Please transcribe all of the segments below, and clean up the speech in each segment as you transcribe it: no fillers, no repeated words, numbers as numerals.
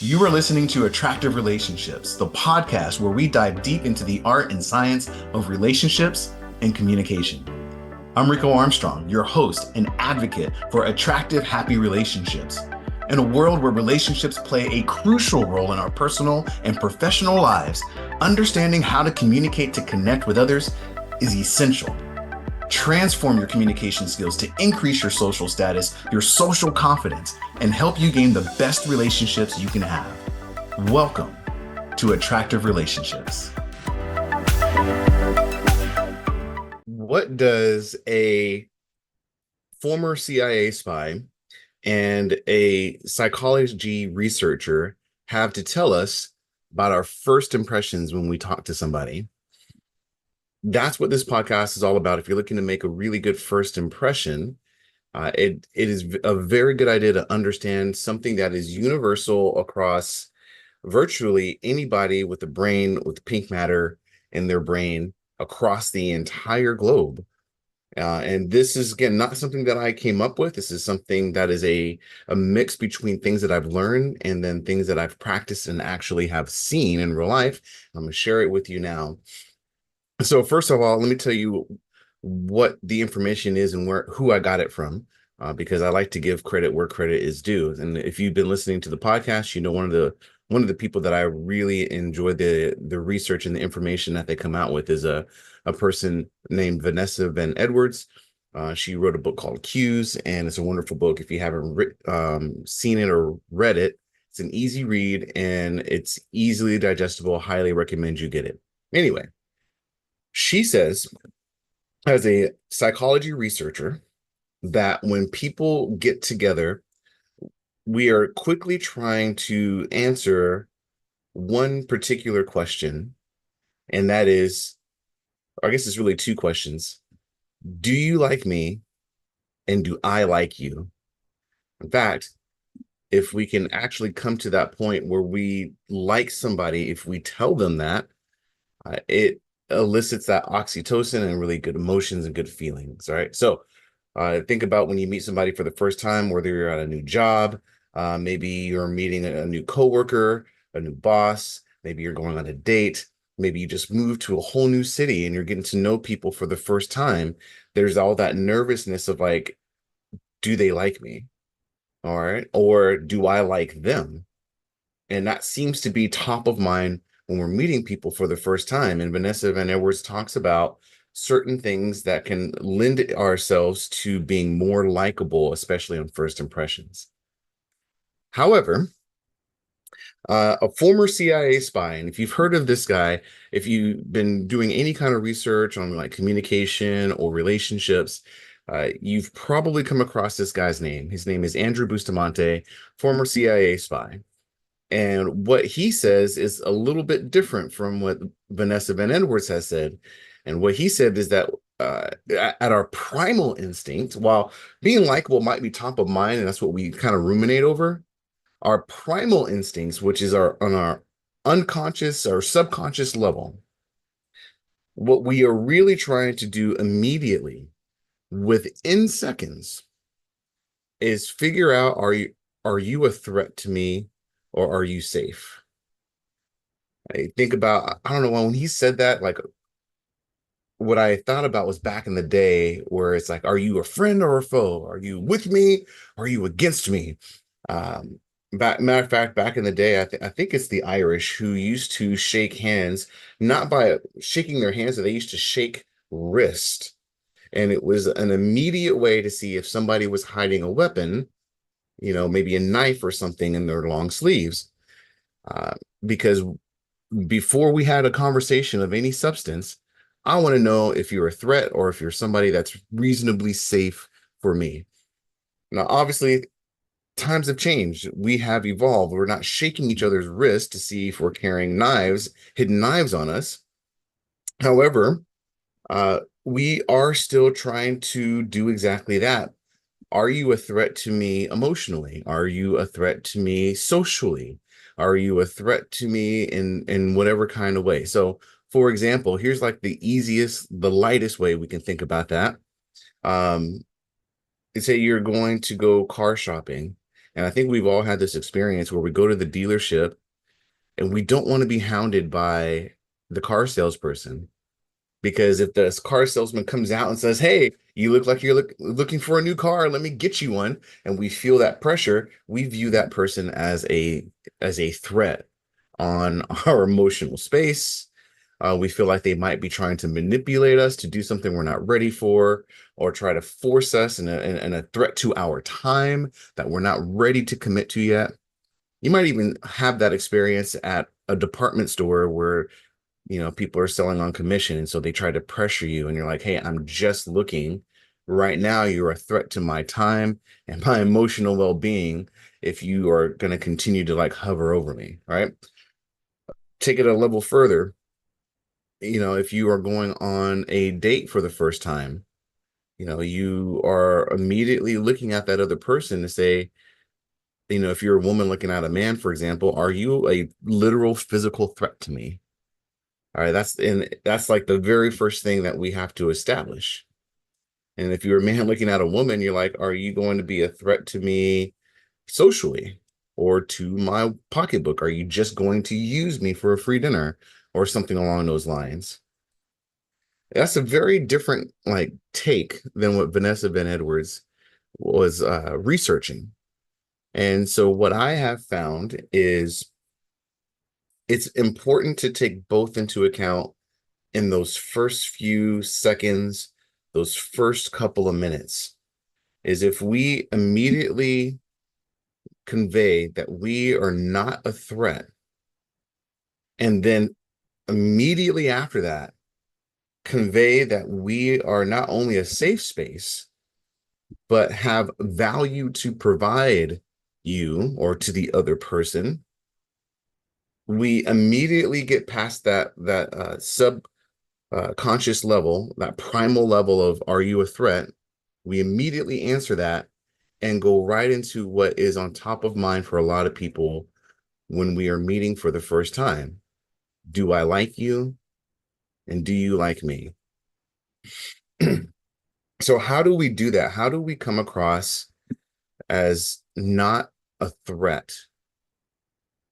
You are listening to Attractive Relationships, the podcast where we dive deep into the art and science of relationships and communication. I'm Rico Armstrong, your host and advocate for attractive, happy relationships. In a world where relationships play a crucial role in our personal and professional lives, understanding how to communicate to connect with others is essential. Transform your communication skills to increase your social status, your social confidence, and help you gain the best relationships you can have. Welcome to Attractive Relationships. What does a former CIA spy and a psychology researcher have to tell us about our first impressions when we talk to somebody? That's what this podcast is all about. If you're looking to make a really good first impression, it is a very good idea to understand something that is universal across virtually anybody with a brain with pink matter in their brain across the entire globe. And this is, again, not something that I came up with. This is something that is a mix between things that I've learned and then things that I've practiced and actually have seen in real life. I'm going to share it with you now. So first of all, let me tell you what the information is and who I got it from, because I like to give credit where credit is due. And if you've been listening to the podcast, you know one of the people that I really enjoy the research and the information that they come out with is a person named Vanessa Van Edwards. She wrote a book called Cues, and it's a wonderful book. If you haven't seen it or read it, it's an easy read and it's easily digestible. Highly recommend you get it. Anyway. She says, as a psychology researcher, that when people get together, we are quickly trying to answer one particular question, and that is, I guess it's really two questions. Do you like me? And do I like you? In fact, if we can actually come to that point where we like somebody, if we tell them that, it elicits that oxytocin and really good emotions and good feelings. All right. So think about when you meet somebody for the first time, whether you're at a new job, maybe you're meeting a new coworker, a new boss, maybe you're going on a date, maybe you just moved to a whole new city and you're getting to know people for the first time. There's all that nervousness of like, do they like me? All right. Or do I like them? And that seems to be top of mind when we're meeting people for the first time. And Vanessa Van Edwards talks about certain things that can lend ourselves to being more likable, especially on first impressions. However, a former CIA spy, and if you've heard of this guy, if you've been doing any kind of research on like communication or relationships, you've probably come across this guy's name. His name is Andrew Bustamante, former CIA spy. And what he says is a little bit different from what Vanessa Van Edwards has said. And what he said is that at our primal instinct, while being likable might be top of mind, and that's what we kind of ruminate over, our primal instincts, which is on our unconscious or subconscious level, what we are really trying to do immediately within seconds is figure out, are you a threat to me? Or are you safe? I think about, I don't know, when he said that, like what I thought about was back in the day where it's like, are you a friend or a foe? Are you with me? Or are you against me? Matter of fact, back in the day, I think it's the Irish who used to shake hands, not by shaking their hands, they used to shake wrist. And it was an immediate way to see if somebody was hiding a weapon, maybe a knife or something in their long sleeves. Because before we had a conversation of any substance, I want to know if you're a threat or if you're somebody that's reasonably safe for me. Now, obviously, times have changed. We have evolved. We're not shaking each other's wrists to see if we're carrying hidden knives on us. However, we are still trying to do exactly that. Are you a threat to me emotionally? Are you a threat to me socially? Are you a threat to me in whatever kind of way? So, for example, here's like the lightest way we can think about that. Say you're going to go car shopping And I think we've all had this experience where we go to the dealership and we don't want to be hounded by the car salesperson. Because if the car salesman comes out and says, "Hey, you look like you're looking for a new car, let me get you one," and we feel that pressure, we view that person as a threat on our emotional space. We feel like they might be trying to manipulate us to do something we're not ready for, or try to force us in a threat to our time that we're not ready to commit to yet. You might even have that experience at a department store where people are selling on commission, and so they try to pressure you, and you're like, "Hey, I'm just looking. Right now, you're a threat to my time and my emotional well-being if you are going to continue to like hover over me." All right. Take it a level further. If you are going on a date for the first time, you are immediately looking at that other person to say, if you're a woman looking at a man, for example, are you a literal physical threat to me? All right, that's like the very first thing that we have to establish. And if you're a man looking at a woman, you're like, are you going to be a threat to me socially or to my pocketbook? Are you just going to use me for a free dinner or something along those lines? That's a very different like take than what Vanessa Van Edwards was researching. And so what I have found is it's important to take both into account in those first few seconds, those first couple of minutes, is if we immediately convey that we are not a threat, and then immediately after that, convey that we are not only a safe space, but have value to provide you or to the other person, we immediately get past that sub conscious level, that primal level of "are you a threat?" We immediately answer that and go right into what is on top of mind for a lot of people when we are meeting for the first time. Do I like you? And do you like me? So how do we do that? How do we come across as not a threat?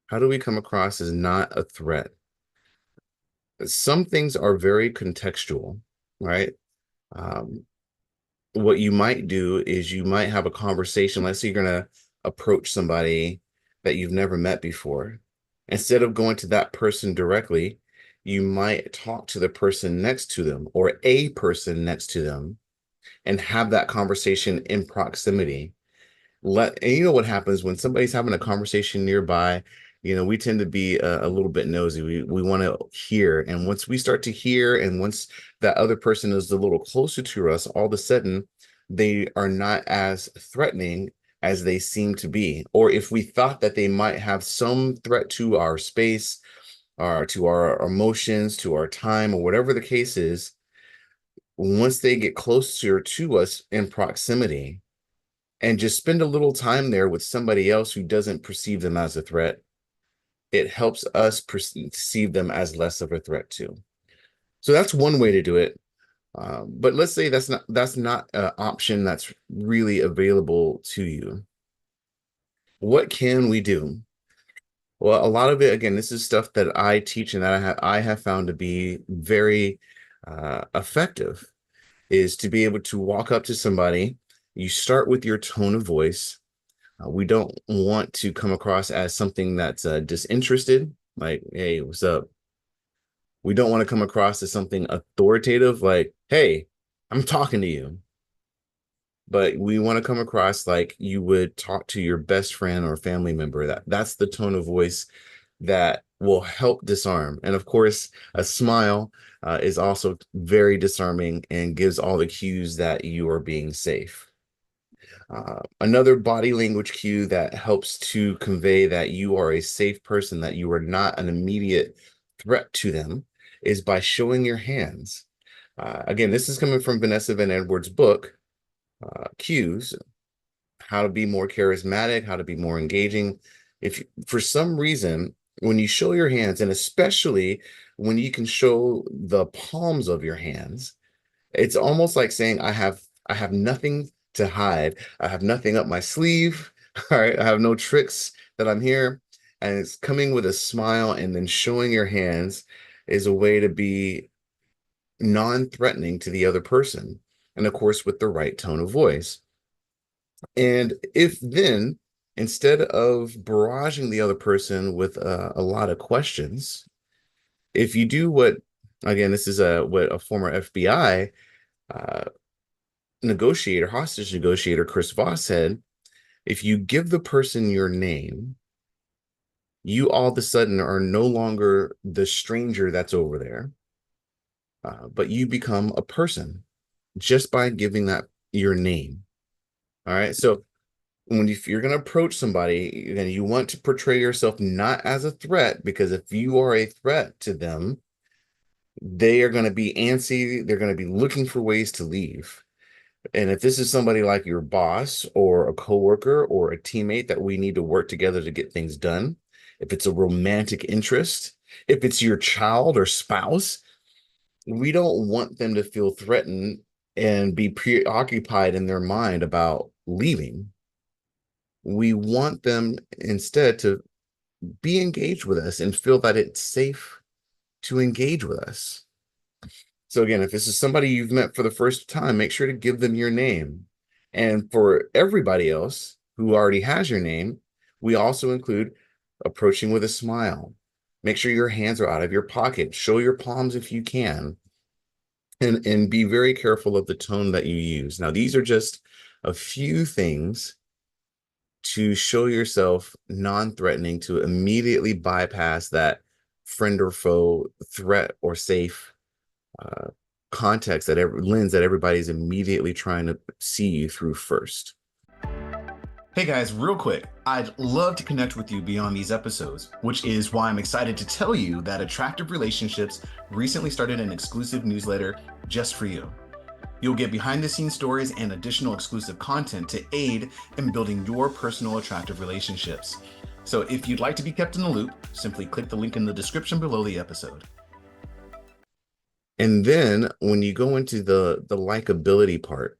How do we come across as not a threat? Some things are very contextual, right? Um, what you might do is you might have a conversation. Let's say you're going to approach somebody that you've never met before. Instead of going to that person directly, you might talk to the person next to them or a person next to them and have that conversation in proximity. And you know what happens when somebody's having a conversation nearby? We tend to be a little bit nosy. We want to hear, and once we start to hear, and once that other person is a little closer to us, all of a sudden they are not as threatening as they seem to be. Or if we thought that they might have some threat to our space, or to our emotions, to our time, or whatever the case is, once they get closer to us in proximity and just spend a little time there with somebody else who doesn't perceive them as a threat, it helps us perceive them as less of a threat too. So that's one way to do it. But let's say that's not an option that's really available to you. What can we do? Well, a lot of it, again, this is stuff that I teach and that I have found to be very effective, is to be able to walk up to somebody. You start with your tone of voice. We don't want to come across as something that's disinterested, like, "Hey, what's up?" We don't want to come across as something authoritative, like, "Hey, I'm talking to you." But we want to come across like you would talk to your best friend or family member. That's the tone of voice that will help disarm. And of course, a smile is also very disarming and gives all the cues that you are being safe. Another body language cue that helps to convey that you are a safe person, that you are not an immediate threat to them, is by showing your hands. Again, this is coming from Vanessa Van Edwards' book, Cues: How to Be More Charismatic, How to Be More Engaging. If for some reason, when you show your hands, and especially when you can show the palms of your hands, it's almost like saying, I have nothing to hide. I have nothing up my sleeve. All right, I have no tricks that I'm here. And it's coming with a smile and then showing your hands is a way to be non-threatening to the other person. And of course, with the right tone of voice. And if then, instead of barraging the other person with a lot of questions, if you do what, again, this is what a former FBI uh, negotiator, hostage negotiator, Chris Voss said, if you give the person your name, you all of a sudden are no longer the stranger that's over there, but you become a person just by giving that your name. All right. So if you're going to approach somebody, you want to portray yourself not as a threat, because if you are a threat to them, they are going to be antsy. They're going to be looking for ways to leave. And if this is somebody like your boss or a coworker or a teammate that we need to work together to get things done, if it's a romantic interest, if it's your child or spouse, we don't want them to feel threatened and be preoccupied in their mind about leaving. We want them instead to be engaged with us and feel that it's safe to engage with us. So again, if this is somebody you've met for the first time, make sure to give them your name. And for everybody else who already has your name, we also include approaching with a smile. Make sure your hands are out of your pocket. Show your palms if you can. And be very careful of the tone that you use. Now, these are just a few things to show yourself non-threatening, to immediately bypass that friend or foe, threat or safe uh, context, that lens that everybody's immediately trying to see you through first. Hey guys, real quick, I'd love to connect with you beyond these episodes, which is why I'm excited to tell you that Attractive Relationships recently started an exclusive newsletter just for you. You'll get behind the scenes stories and additional exclusive content to aid in building your personal attractive relationships. So if you'd like to be kept in the loop, simply click the link in the description below the episode. And then when you go into the likability part,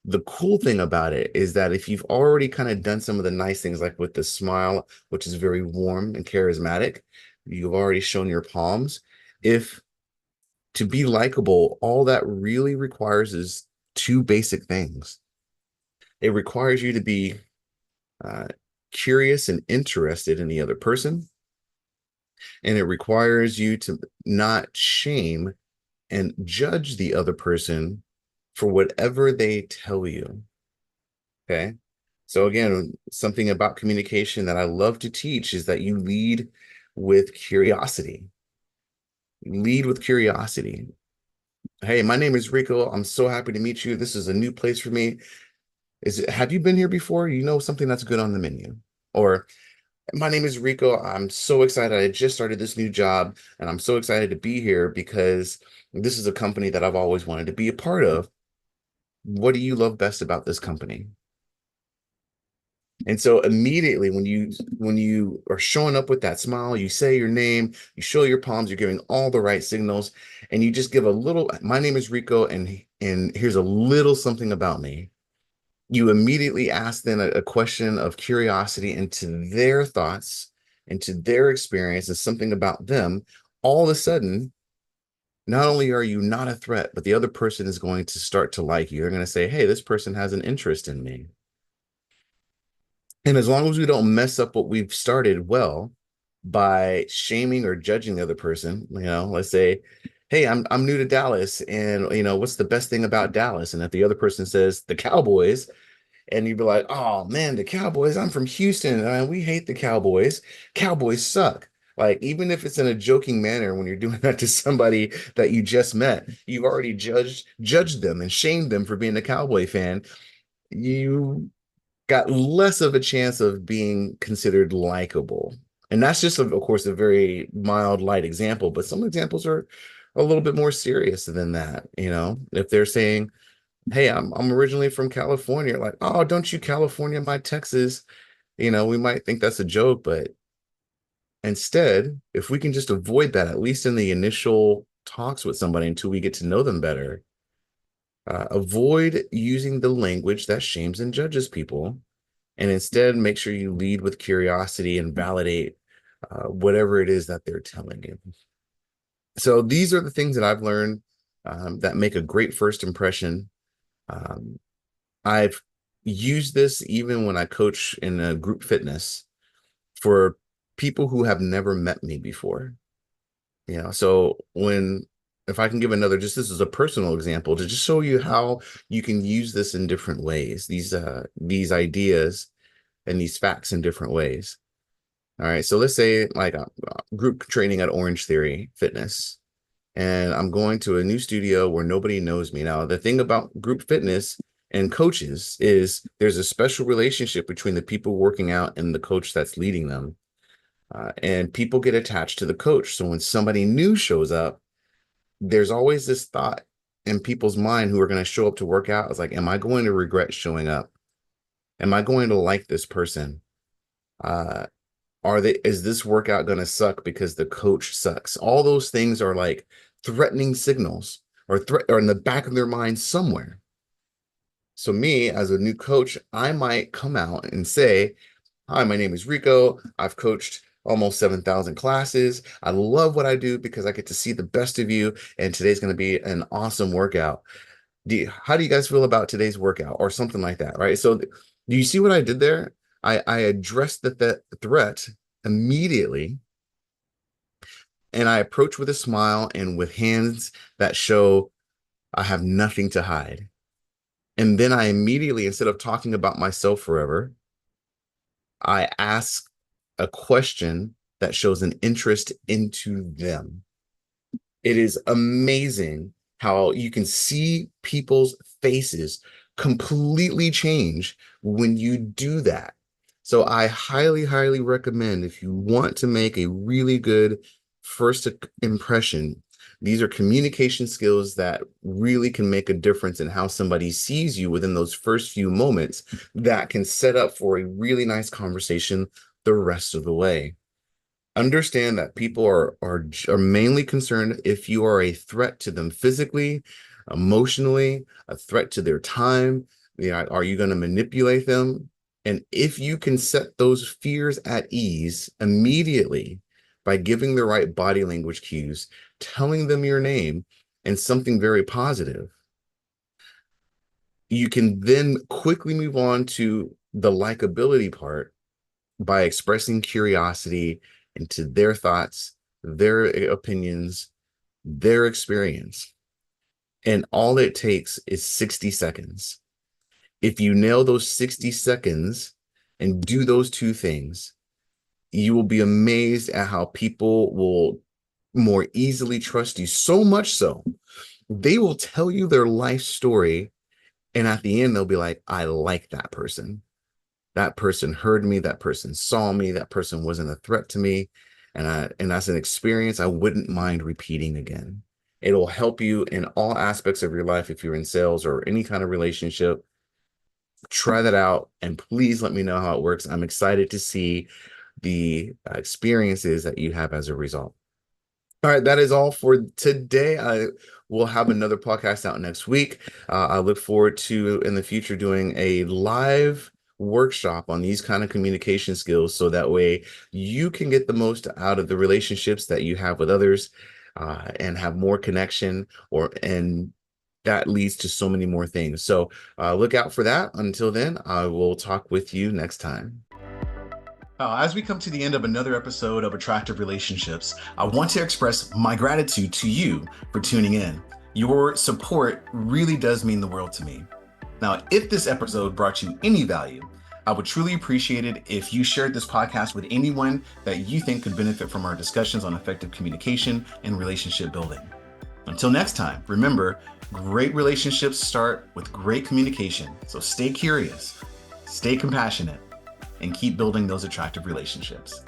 the cool thing about it is that if you've already kind of done some of the nice things, like with the smile, which is very warm and charismatic, you've already shown your palms. If to be likable, all that really requires is two basic things. It requires you to be uh, curious and interested in the other person, and it requires you to not shame and judge the other person for whatever they tell you. Okay. So again, something about communication that I love to teach is that you lead with curiosity. Lead with curiosity. Hey, my name is Rico. I'm so happy to meet you. This is a new place for me. Have you been here before? You know something that's good on the menu. Or my name is Rico. I'm so excited. I just started this new job and I'm so excited to be here because this is a company that I've always wanted to be a part of. What do you love best about this company? And so immediately when you are showing up with that smile, you say your name, you show your palms, you're giving all the right signals, and you just give a little, my name is Rico, and here's a little something about me. You immediately ask them a question of curiosity into their thoughts, into their experience, and something about them. All of a sudden, not only are you not a threat, but the other person is going to start to like you. They're going to say, hey, this person has an interest in me. And as long as we don't mess up what we've started well by shaming or judging the other person, let's say, hey, I'm new to Dallas, and what's the best thing about Dallas? And if the other person says the Cowboys, and you'd be like, oh man, the Cowboys, I'm from Houston, and we hate the Cowboys. Cowboys suck. Like, even if it's in a joking manner, when you're doing that to somebody that you just met, you've already judged them and shamed them for being a Cowboy fan. You got less of a chance of being considered likable. And that's just, of course, a very mild, light example, but some examples are a little bit more serious than that. If they're saying, hey, I'm originally from California, like, oh, don't you California by Texas? We might think that's a joke, but instead, if we can just avoid that, at least in the initial talks with somebody until we get to know them better, avoid using the language that shames and judges people, And instead, make sure you lead with curiosity and validate whatever it is that they're telling you. So these are the things that I've learned that make a great first impression. Um, I've used this even when I coach in a group fitness for people who have never met me before. So if I can give another, just this is a personal example to just show you how you can use this in different ways, these ideas and these facts in different ways. All right. So let's say like a group training at Orange Theory Fitness, and I'm going to a new studio where nobody knows me. Now, the thing about group fitness and coaches is there's a special relationship between the people working out and the coach that's leading them. And people get attached to the coach. So when somebody new shows up, there's always this thought in people's mind who are going to show up to work out. It's like, am I going to regret showing up? Am I going to like this person? Uh, is this workout going to suck because the coach sucks? All those things are like threatening signals or in the back of their mind somewhere. So me as a new coach, I might come out and say, hi, my name is Rico. I've coached almost 7,000 classes. I love what I do because I get to see the best of you. And today's going to be an awesome workout. How do you guys feel about today's workout or something like that? Right. So do you see what I did there? I addressed the threat immediately, and I approach with a smile and with hands that show I have nothing to hide. And then I immediately, instead of talking about myself forever, I ask a question that shows an interest into them. It is amazing how you can see people's faces completely change when you do that. So I highly, highly recommend, if you want to make a really good first impression, these are communication skills that really can make a difference in how somebody sees you within those first few moments that can set up for a really nice conversation the rest of the way. Understand that people are mainly concerned if you are a threat to them physically, emotionally, a threat to their time. Are you going to manipulate them? And if you can set those fears at ease immediately by giving the right body language cues, telling them your name and something very positive, you can then quickly move on to the likability part by expressing curiosity into their thoughts, their opinions, their experience. And all it takes is 60 seconds. If you nail those 60 seconds and do those two things, you will be amazed at how people will more easily trust you. So much so, they will tell you their life story. And at the end, they'll be like, I like that person. That person heard me, that person saw me, that person wasn't a threat to me. And that's an experience I wouldn't mind repeating again. It'll help you in all aspects of your life. If you're in sales or any kind of relationship, try that out and please let me know how it works. I'm excited to see the experiences that you have as a result. All right, that is all for today. I will have another podcast out next week. I look forward to in the future doing a live workshop on these kind of communication skills so that way you can get the most out of the relationships that you have with others and have more connection and that leads to so many more things. So look out for that. Until then, I will talk with you next time. As we come to the end of another episode of Attractive Relationships, I want to express my gratitude to you for tuning in. Your support really does mean the world to me. Now, if this episode brought you any value, I would truly appreciate it if you shared this podcast with anyone that you think could benefit from our discussions on effective communication and relationship building. Until next time, remember, great relationships start with great communication. So stay curious, stay compassionate, and keep building those attractive relationships.